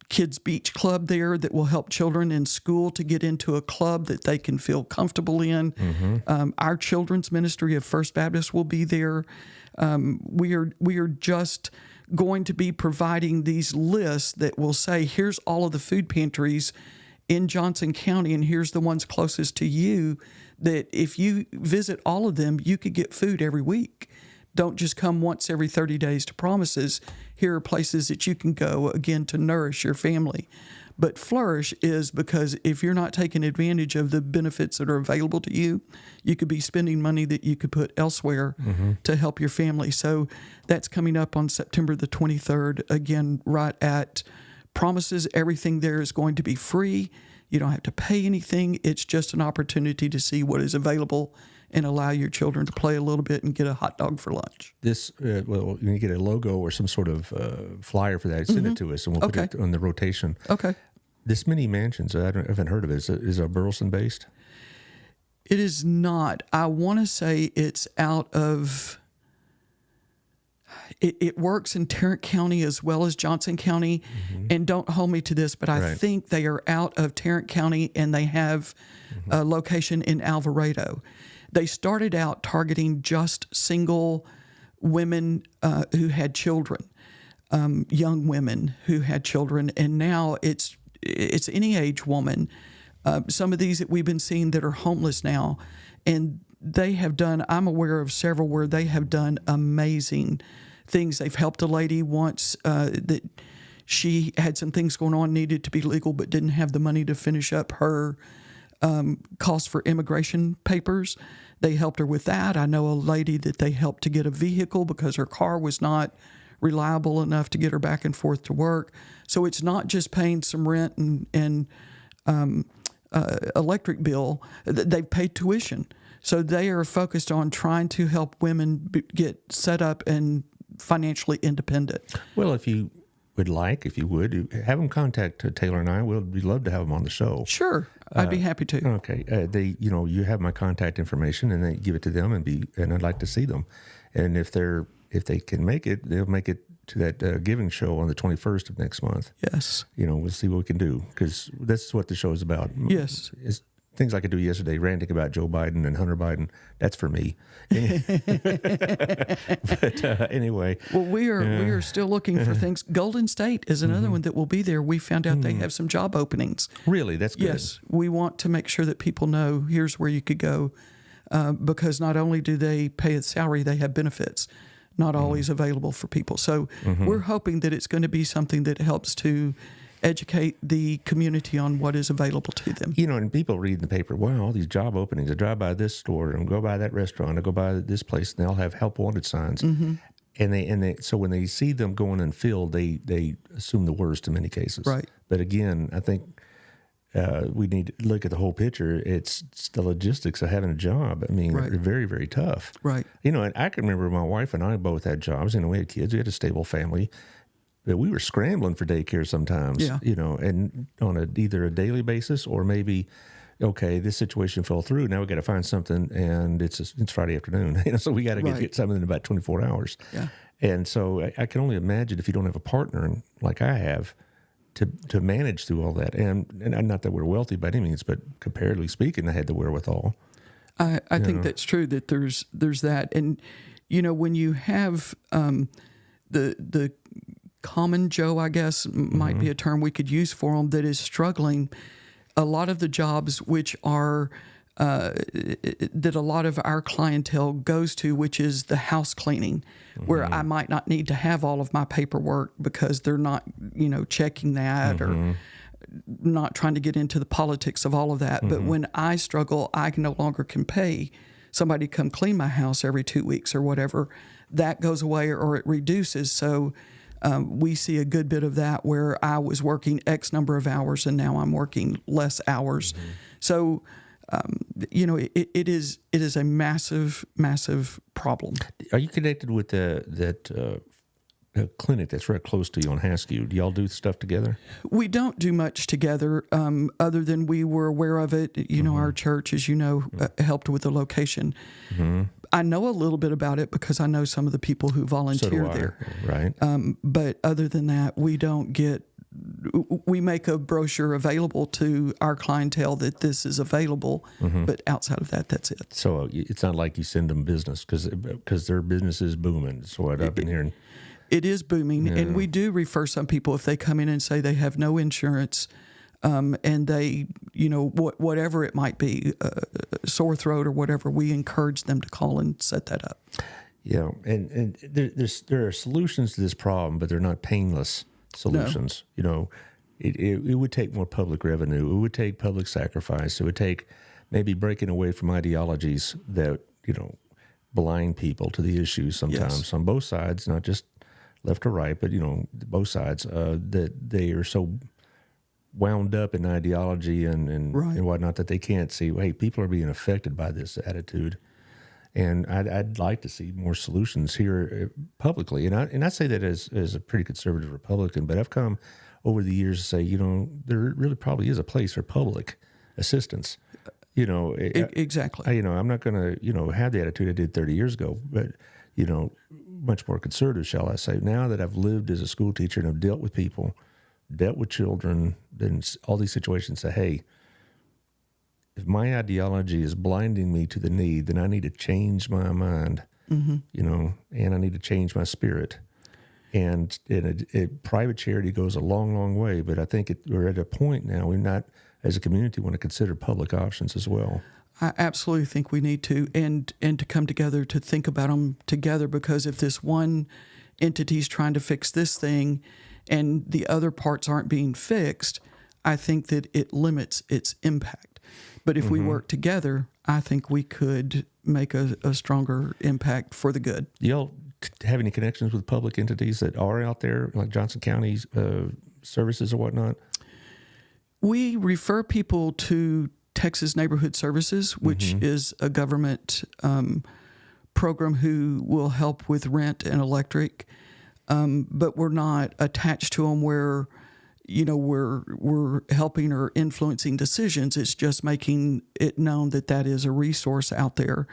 Speaker 3: Kids Beach Club there that will help children in school to get into a club that they can feel comfortable in. Our children's ministry of First Baptist will be there. We are just going to be providing these lists that will say, here's all of the food pantries in Johnson County, and here's the ones closest to you, that if you visit all of them, you could get food every week. Don't just come once every 30 days to Promises. Here are places that you can go, again, to nourish your family. But flourish is because if you're not taking advantage of the benefits that are available to you, you could be spending money that you could put elsewhere to help your family. So that's coming up on September the 23rd, again, right at Promises. Everything there is going to be free. You don't have to pay anything. It's just an opportunity to see what is available and allow your children to play a little bit and get a hot dog for lunch.
Speaker 2: This, well, you get a logo or some sort of flyer for that. Send it to us, and we'll put it on the rotation.
Speaker 3: Okay.
Speaker 2: This Many Mansions, I haven't heard of it. Is it Burleson based?
Speaker 3: It is not. I want to say it's out of... It works in Tarrant County as well as Johnson County. And don't hold me to this, but I think they are out of Tarrant County, and they have a location in Alvarado. They started out targeting just single women who had children, young women who had children, and now it's any age woman. Some of these that we've been seeing that are homeless now, and they have done, I'm aware of several where they have done amazing things. They've helped a lady once that she had some things going on, needed to be legal, but didn't have the money to finish up her cost for immigration papers. They helped her with that. I know a lady that they helped to get a vehicle because her car was not reliable enough to get her back and forth to work. So it's not just paying some rent and electric bill. They've paid tuition. So they are focused on trying to help women get set up and financially independent.
Speaker 2: Well, if you would have them contact Taylor and I. We'd love to have them on the show.
Speaker 3: Sure, I'd be happy to.
Speaker 2: Okay, you have my contact information, and they give it to them, and I'd like to see them. And if they can make it, they'll make it to that giving show on the 21st of next month.
Speaker 3: Yes.
Speaker 2: We'll see what we can do, because that's what the show is about.
Speaker 3: Yes.
Speaker 2: It's things I could do yesterday, ranting about Joe Biden and Hunter Biden. That's for me. But anyway.
Speaker 3: Well, we are still looking for things. Golden State is another one that will be there. We found out they have some job openings.
Speaker 2: Really? That's good.
Speaker 3: Yes. We want to make sure that people know here's where you could go, because not only do they pay a salary, they have benefits, not always available for people. So we're hoping that it's going to be something that helps to educate the community on what is available to them.
Speaker 2: And people read in the paper, wow, all these job openings. I drive by this store and go by that restaurant. I go by this place, and they'll have help wanted signs.
Speaker 3: Mm-hmm.
Speaker 2: So when they see them going unfilled, they assume the worst in many cases.
Speaker 3: Right.
Speaker 2: But again, I think we need to look at the whole picture. It's the logistics of having a job. I mean,
Speaker 3: Right.
Speaker 2: they're very, very tough.
Speaker 3: Right.
Speaker 2: And I can remember my wife and I both had jobs. We had kids. We had a stable family. But we were scrambling for daycare sometimes,
Speaker 3: Yeah.
Speaker 2: And on either a daily basis or maybe, okay, this situation fell through. Now we got to find something, and it's Friday afternoon, so we got to
Speaker 3: Right.
Speaker 2: get something in about 24 hours.
Speaker 3: Yeah.
Speaker 2: And so I can only imagine if you don't have a partner like I have to manage through all that. And not that we're wealthy by any means, but comparatively speaking, I had the wherewithal.
Speaker 3: I think that's true, that there's that. And, when you have the common Joe, I guess, might be a term we could use for them, that is struggling, a lot of the jobs which are that a lot of our clientele goes to, which is the house cleaning, where I might not need to have all of my paperwork because they're not, checking that or not trying to get into the politics of all of that. But when I struggle, I no longer can pay somebody to come clean my house every 2 weeks or whatever. That goes away or it reduces. So we see a good bit of that where I was working X number of hours and now I'm working less hours. So, it is a massive, massive problem.
Speaker 2: Are you connected with that clinic that's right close to you on Haskew? Do y'all do stuff together?
Speaker 3: We don't do much together, other than we were aware of it. Our church, as you know, helped with the location. I know a little bit about it because I know some of the people who volunteer there.
Speaker 2: Right.
Speaker 3: But other than that, we make a brochure available to our clientele that this is available. But outside of that, that's it.
Speaker 2: So it's not like you send them business because their business is booming. That's what I've been hearing.
Speaker 3: It is booming, and we do refer some people if they come in and say they have no insurance, and they, whatever it might be, sore throat or whatever, we encourage them to call and set that up.
Speaker 2: Yeah, and there are solutions to this problem, but they're not painless solutions.
Speaker 3: No.
Speaker 2: It would take more public revenue. It would take public sacrifice. It would take maybe breaking away from ideologies that blind people to the issues sometimes on both sides, not just left or right, but both sides, that they are so wound up in ideology and whatnot that they can't see, hey, people are being affected by this attitude. And I'd like to see more solutions here publicly. And I say that as a pretty conservative Republican, but I've come over the years to say, there really probably is a place for public assistance.
Speaker 3: Exactly.
Speaker 2: I'm not going to, have the attitude I did 30 years ago, but, much more conservative, shall I say. Now that I've lived as a school teacher and I've dealt with people, dealt with children, then all these situations say, hey, if my ideology is blinding me to the need, then I need to change my mind, and I need to change my spirit. And private charity goes a long, long way, but I think we're at a point now we're not, as a community, want to consider public options as well.
Speaker 3: I absolutely think we need to, and to come together to think about them together, because if this one entity is trying to fix this thing and the other parts aren't being fixed, I think that it limits its impact. But if we work together, I think we could make a stronger impact for the good.
Speaker 2: Y'all have any connections with public entities that are out there, like Johnson County's services or whatnot?
Speaker 3: We refer people to Texas Neighborhood Services, which is a government program who will help with rent and electric, but we're not attached to them where we're helping or influencing decisions. It's just making it known that is a resource out there.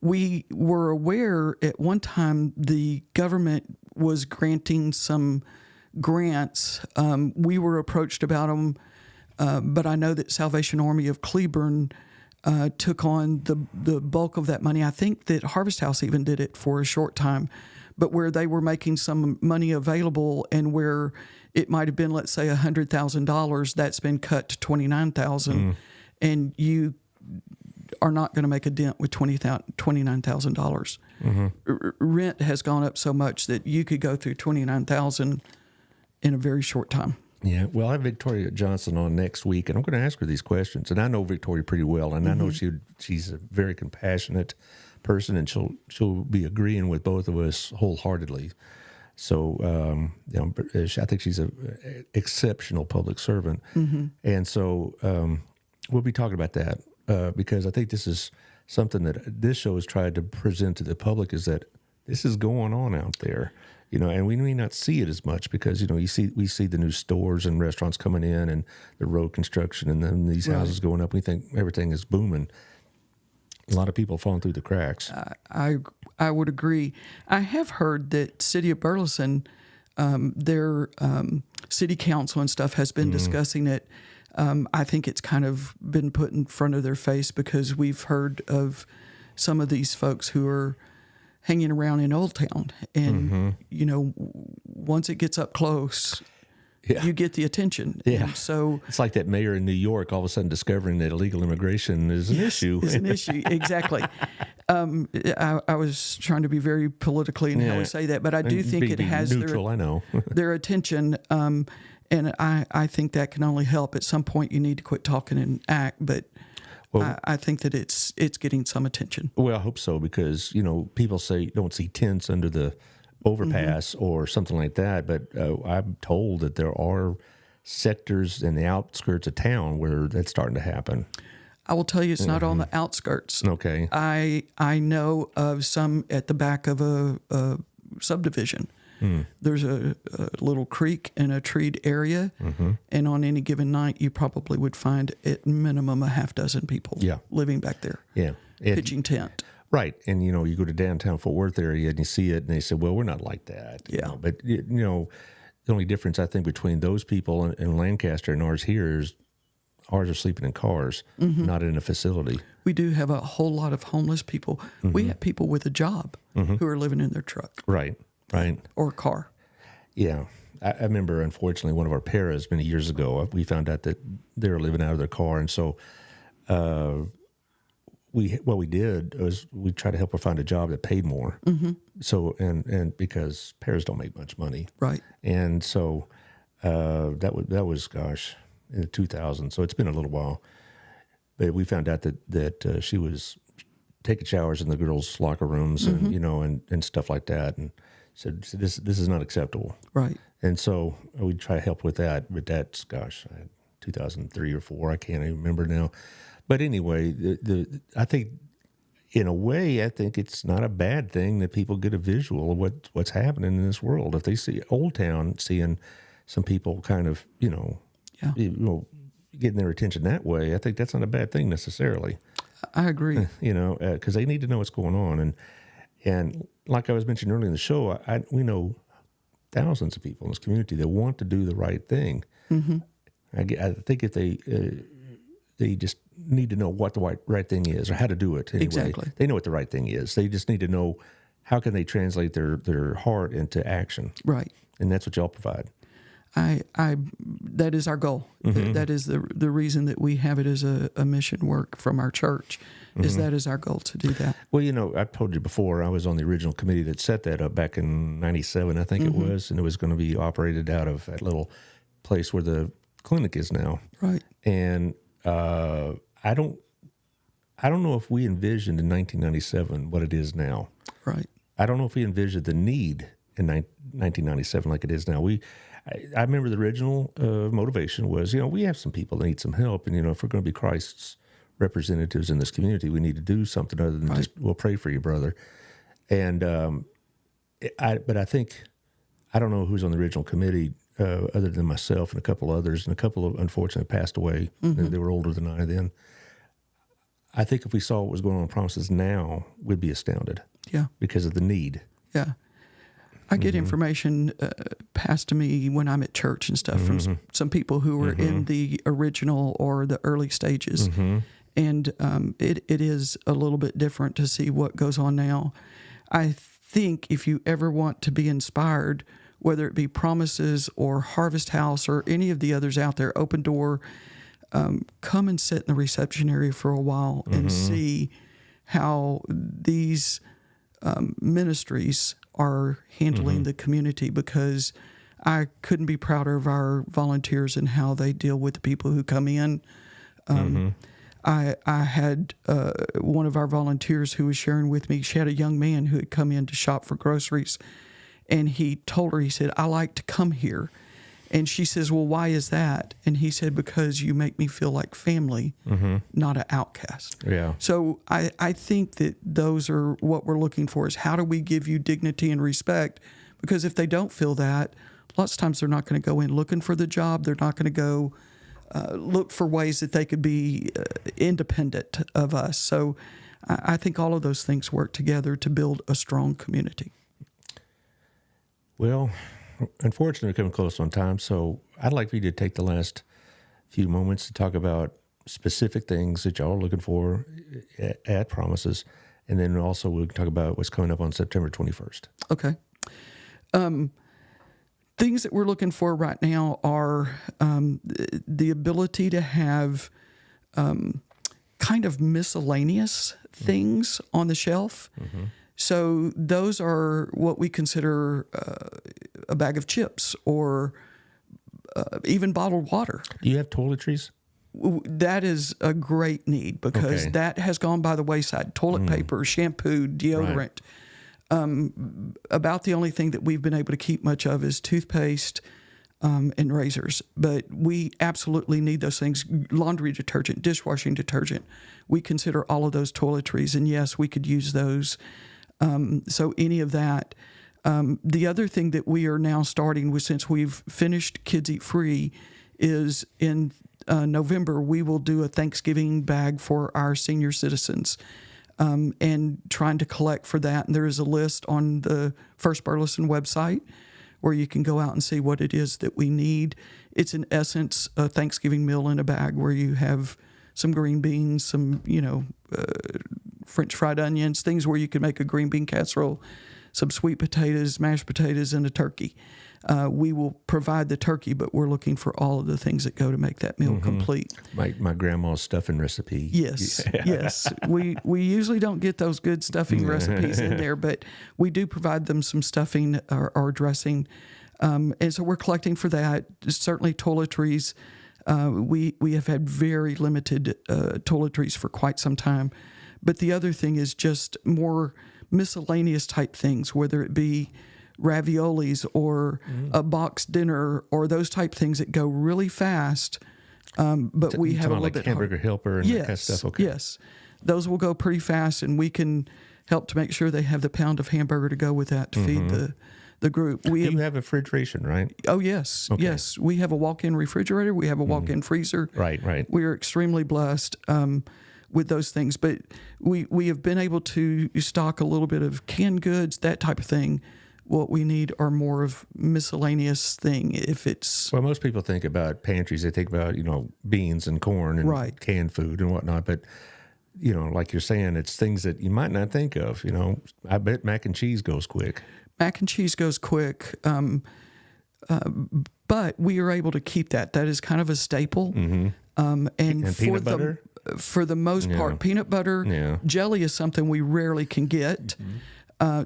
Speaker 3: We were aware at one time the government was granting some grants. We were approached about them. But I know that Salvation Army of Cleburne took on the bulk of that money. I think that Harvest House even did it for a short time, but where they were making some money available and where it might have been, let's say, $100,000, that's been cut to $29,000, and you are not going to make a dent with $29,000. Rent has gone up so much that you could go through $29,000 in a very short time.
Speaker 2: Yeah, well, I have Victoria Johnson on next week, and I'm going to ask her these questions. And I know Victoria pretty well, and I know she's a very compassionate person, and she'll be agreeing with both of us wholeheartedly. So, I think she's an exceptional public servant, and so we'll be talking about that because I think this is something that this show has tried to present to the public, is that this is going on out there. And we may not see it as much because, we see the new stores and restaurants coming in and the road construction and then these houses going up. We think everything is booming. A lot of people falling through the cracks.
Speaker 3: I would agree. I have heard that City of Burleson, their city council and stuff has been discussing it. I think it's kind of been put in front of their face because we've heard of some of these folks who are hanging around in Old Town. And, once it gets up close, you get the attention.
Speaker 2: Yeah.
Speaker 3: And so
Speaker 2: it's like that mayor in New York all of a sudden discovering that illegal immigration is an issue.
Speaker 3: Is an issue, exactly. I was trying to be very politically in how we say that, but I do think it has
Speaker 2: neutral, I know.
Speaker 3: their attention. And I think that can only help. At some point, you need to quit talking and act, but I think that it's getting some attention.
Speaker 2: Well, I hope so because, people say don't see tents under the overpass or something like that. But I'm told that there are sectors in the outskirts of town where that's starting to happen.
Speaker 3: I will tell you it's not on the outskirts.
Speaker 2: Okay.
Speaker 3: I know of some at the back of a subdivision. There's a little creek and a treed area, and on any given night, you probably would find at minimum a half dozen people living back there, pitching tent.
Speaker 2: Right, and you go to downtown Fort Worth area and you see it, and they say, "Well, we're not like that." But the only difference I think between those people in Lancaster and ours here is ours are sleeping in cars, not in a facility.
Speaker 3: We do have a whole lot of homeless people. We have people with a job who are living in their truck.
Speaker 2: Right.
Speaker 3: Or car.
Speaker 2: Yeah. I remember, unfortunately, one of our paras many years ago, we found out that they were living out of their car. And so what we did was we tried to help her find a job that paid more. So, and because paras don't make much money.
Speaker 3: Right.
Speaker 2: And so that was, gosh, in the 2000s. So it's been a little while. But we found out that she was taking showers in the girls' locker rooms and, and stuff like that. And said, this is not acceptable.
Speaker 3: Right.
Speaker 2: And so we try to help with that. But that's, 2003 or 4. I can't even remember now. But anyway, I think, in a way, I think it's not a bad thing that people get a visual of what's happening in this world. If they see Old Town seeing some people kind of, getting their attention that way, I think that's not a bad thing necessarily.
Speaker 3: I agree.
Speaker 2: Because they need to know what's going on. And like I was mentioning earlier in the show, we know thousands of people in this community that want to do the right thing. I think if they just need to know what the right thing is or how to do it anyway.
Speaker 3: Exactly.
Speaker 2: They know what the right thing is. They just need to know how can they translate their heart into action. Right. And that's what y'all provide.
Speaker 3: That is our goal. That is the reason that we have it as a mission work from our church, is that is our goal to do that.
Speaker 2: Well, I told you before, I was on the original committee that set that up back in 97, I think it was, and it was going to be operated out of that little place where the clinic is now. Right. And I don't know if we envisioned in 1997 what it is now. Right. I don't know if we envisioned the need in 1997 like it is now. I remember the original motivation was, we have some people that need some help. And, if we're going to be Christ's representatives in this community, we need to do something other than just, we'll pray for you, brother. And, but I think, I don't know who's on the original committee other than myself and a couple others. And a couple of, unfortunately, passed away. They were older than I then. I think if we saw what was going on in Promises now, we'd be astounded. Yeah. Because of the need.
Speaker 3: Yeah. I get information passed to me when I'm at church and stuff from some people who were in the original or the early stages. And it is a little bit different to see what goes on now. I think if you ever want to be inspired, whether it be Promises or Harvest House or any of the others out there, Open Door, come and sit in the reception area for a while and see how these ministries are handling the community, because I couldn't be prouder of our volunteers and how they deal with the people who come in. I had one of our volunteers who was sharing with me. She had a young man who had come in to shop for groceries, and he told her, he said, "I like to come here." And she says, "Well, why is that?" And he said, "Because you make me feel like family, not an outcast."
Speaker 2: Yeah.
Speaker 3: So I think that those are what we're looking for, is how do we give you dignity and respect? Because if they don't feel that, lots of times they're not going to go in looking for the job. They're not going to go look for ways that they could be independent of us. So I think all of those things work together to build a strong community.
Speaker 2: Well, unfortunately, we're coming close on time, so I'd like for you to take the last few moments to talk about specific things that y'all are looking for at Promises, and then also we'll talk about what's coming up on September 21st.
Speaker 3: Okay. Things that we're looking for right now are the ability to have kind of miscellaneous things on the shelf. So those are what we consider a bag of chips or even bottled water.
Speaker 2: Do you have toiletries?
Speaker 3: That is a great need because that has gone by the wayside. Toilet paper, shampoo, deodorant. About the only thing that we've been able to keep much of is toothpaste and razors. But we absolutely need those things. Laundry detergent, dishwashing detergent. We consider all of those toiletries. And yes, we could use those. So any of that. The other thing that we are now starting with, since we've finished Kids Eat Free, is in November, we will do a Thanksgiving bag for our senior citizens. And trying to collect for that. And there is a list on the First Burleson website where you can go out and see what it is that we need. It's in essence a Thanksgiving meal in a bag where you have some green beans, some, French fried onions, things where you can make a green bean casserole, some sweet potatoes, mashed potatoes, and a turkey. We will provide the turkey, but we're looking for all of the things that go to make that meal complete.
Speaker 2: My grandma's stuffing recipe.
Speaker 3: Yes, yes. We usually don't get those good stuffing recipes in there, but we do provide them some stuffing or dressing. And so we're collecting for that. Certainly toiletries. We have had very limited toiletries for quite some time. But the other thing is just more miscellaneous type things, whether it be raviolis or a boxed dinner or those type things that go really fast. But we have a little bit
Speaker 2: hamburger helper and that kind of stuff. Okay.
Speaker 3: Yes, those will go pretty fast, and we can help to make sure they have the pound of hamburger to go with that to feed the group.
Speaker 2: You have refrigeration, right?
Speaker 3: Oh yes, yes. We have a walk-in refrigerator. We have a walk-in freezer.
Speaker 2: Right.
Speaker 3: We are extremely blessed with those things, but we have been able to stock a little bit of canned goods, that type of thing. What we need are more of miscellaneous thing. If it's
Speaker 2: most people think about pantries, they think about beans and corn and canned food and whatnot. But like you're saying, it's things that you might not think of. I bet mac and cheese goes quick.
Speaker 3: Mac and cheese goes quick, but we are able to keep that. That is kind of a staple. And for
Speaker 2: peanut butter?
Speaker 3: For the most part, peanut butter, jelly is something we rarely can get.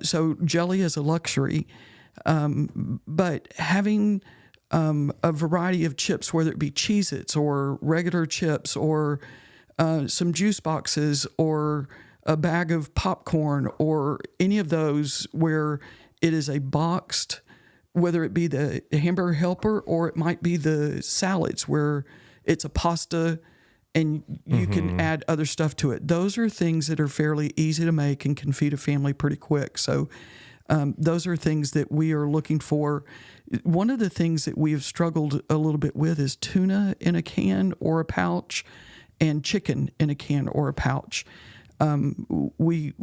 Speaker 3: So jelly is a luxury, but having a variety of chips, whether it be Cheez-Its or regular chips or some juice boxes or a bag of popcorn or any of those where it is a boxed, whether it be the hamburger helper or it might be the salads where it's a pasta and you can add other stuff to it. Those are things that are fairly easy to make and can feed a family pretty quick. So those are things that we are looking for. One of the things that we have struggled a little bit with is tuna in a can or a pouch and chicken in a can or a pouch. We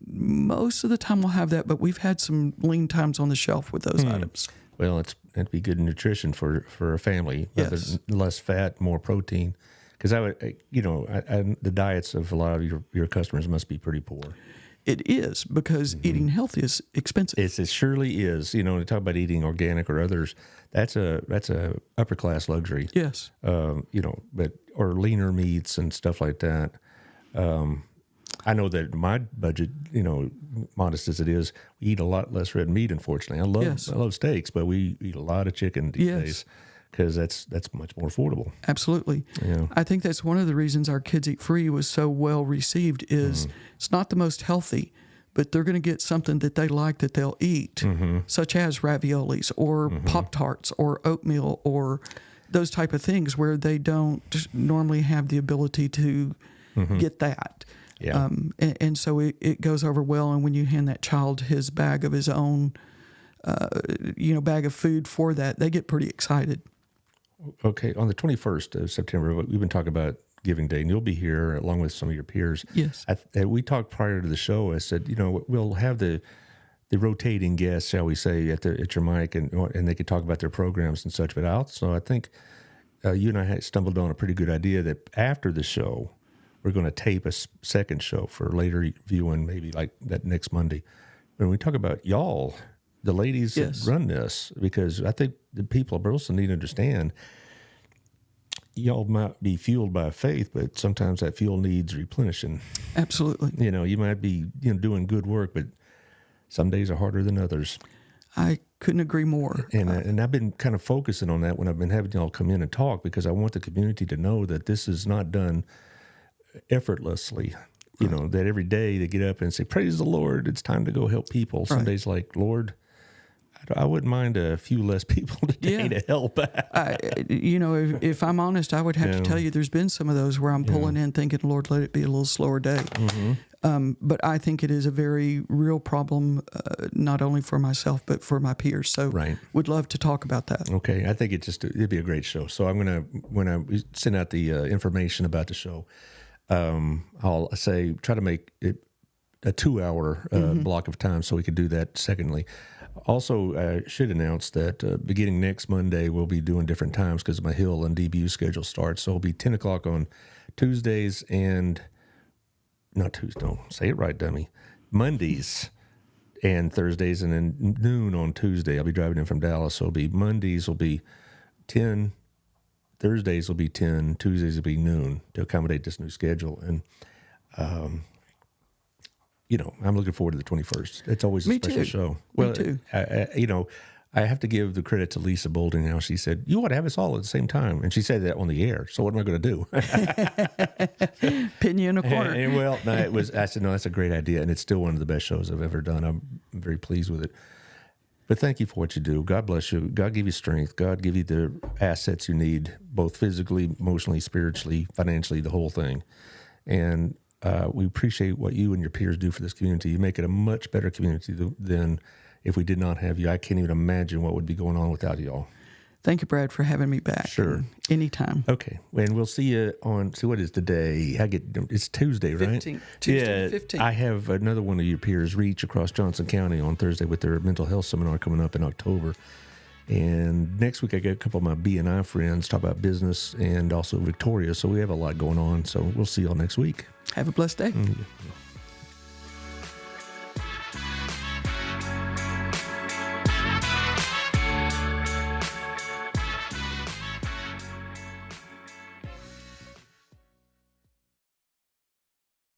Speaker 3: most of the time will have that, but we've had some lean times on the shelf with those items.
Speaker 2: Well, it'd be good nutrition for a family.
Speaker 3: Yes.
Speaker 2: Less fat, more protein. Because the diets of a lot of your customers must be pretty poor.
Speaker 3: It is, because eating healthy is expensive.
Speaker 2: It surely is. To talk about eating organic or others, that's a upper class luxury.
Speaker 3: Yes.
Speaker 2: Or leaner meats and stuff like that. I know that my budget, modest as it is, we eat a lot less red meat. Unfortunately, I love steaks, but we eat a lot of chicken these days because that's much more affordable.
Speaker 3: Absolutely.
Speaker 2: Yeah.
Speaker 3: I think that's one of the reasons our Kids Eat Free was so well received is it's not the most healthy, but they're going to get something that they like that they'll eat, such as raviolis or Pop-Tarts or oatmeal or those type of things where they don't normally have the ability to get that.
Speaker 2: Yeah.
Speaker 3: And so it goes over well. And when you hand that child his bag of his own, bag of food for that, they get pretty excited.
Speaker 2: Okay. On the 21st of September, we've been talking about Giving Day, and you'll be here along with some of your peers.
Speaker 3: Yes.
Speaker 2: We talked prior to the show. I said, we'll have the rotating guests, shall we say, at your mic, and they could talk about their programs and such. But I think you and I had stumbled on a pretty good idea that after the show, we're going to tape a second show for later viewing, maybe like that next Monday. When we talk about y'all, the ladies that run this, because I think the people of Burleson need to understand, y'all might be fueled by faith, but sometimes that fuel needs replenishing.
Speaker 3: Absolutely.
Speaker 2: You might be doing good work, but some days are harder than others.
Speaker 3: I couldn't agree more.
Speaker 2: And I've been kind of focusing on that when I've been having y'all come in and talk, because I want the community to know that this is not done effortlessly. That every day they get up and say, praise the Lord, it's time to go help people. Some days like, Lord, I wouldn't mind a few less people today to help out.
Speaker 3: If I'm honest, I would have to tell you there's been some of those where I'm pulling in thinking, Lord, let it be a little slower day. But I think it is a very real problem, not only for myself, but for my peers. So would love to talk about that.
Speaker 2: Okay. I think it'd be a great show. So I'm going to, when I send out the information about the show, I'll say, try to make it a 2-hour block of time so we could do that. Secondly, also, I should announce that beginning next Monday, we'll be doing different times because my Hill and DBU schedule starts. So it'll be 10 o'clock on Tuesdays and not Tuesday. No, say it right, dummy. Mondays and Thursdays, and then noon on Tuesday. I'll be driving in from Dallas. So it'll be Mondays will be 10, Thursdays will be 10, Tuesdays will be noon to accommodate this new schedule. And, I'm looking forward to the 21st. It's always a special show.
Speaker 3: Well, Me too.
Speaker 2: I have to give the credit to Lisa Bolden. How she said, you ought to have us all at the same time. And she said that on the air. So what am I going to
Speaker 3: do? Pin you in a corner.
Speaker 2: I said, no, that's a great idea. And it's still one of the best shows I've ever done. I'm very pleased with it. But thank you for what you do. God bless you. God give you strength. God give you the assets you need, both physically, emotionally, spiritually, financially, the whole thing. And we appreciate what you and your peers do for this community. You make it a much better community than if we did not have you. I can't even imagine what would be going on without y'all.
Speaker 3: Thank you, Brad, for having me back.
Speaker 2: Sure.
Speaker 3: Anytime.
Speaker 2: Okay. And we'll see you on, what is today? It's Tuesday, right?
Speaker 3: 15th. Tuesday the 15th.
Speaker 2: I have another one of your peers, Reach, across Johnson County on Thursday with their mental health seminar coming up in October. And next week, I got a couple of my B&I friends talk about business and also Victoria. So we have a lot going on. So we'll see y'all next week.
Speaker 3: Have a blessed day.
Speaker 2: Mm-hmm.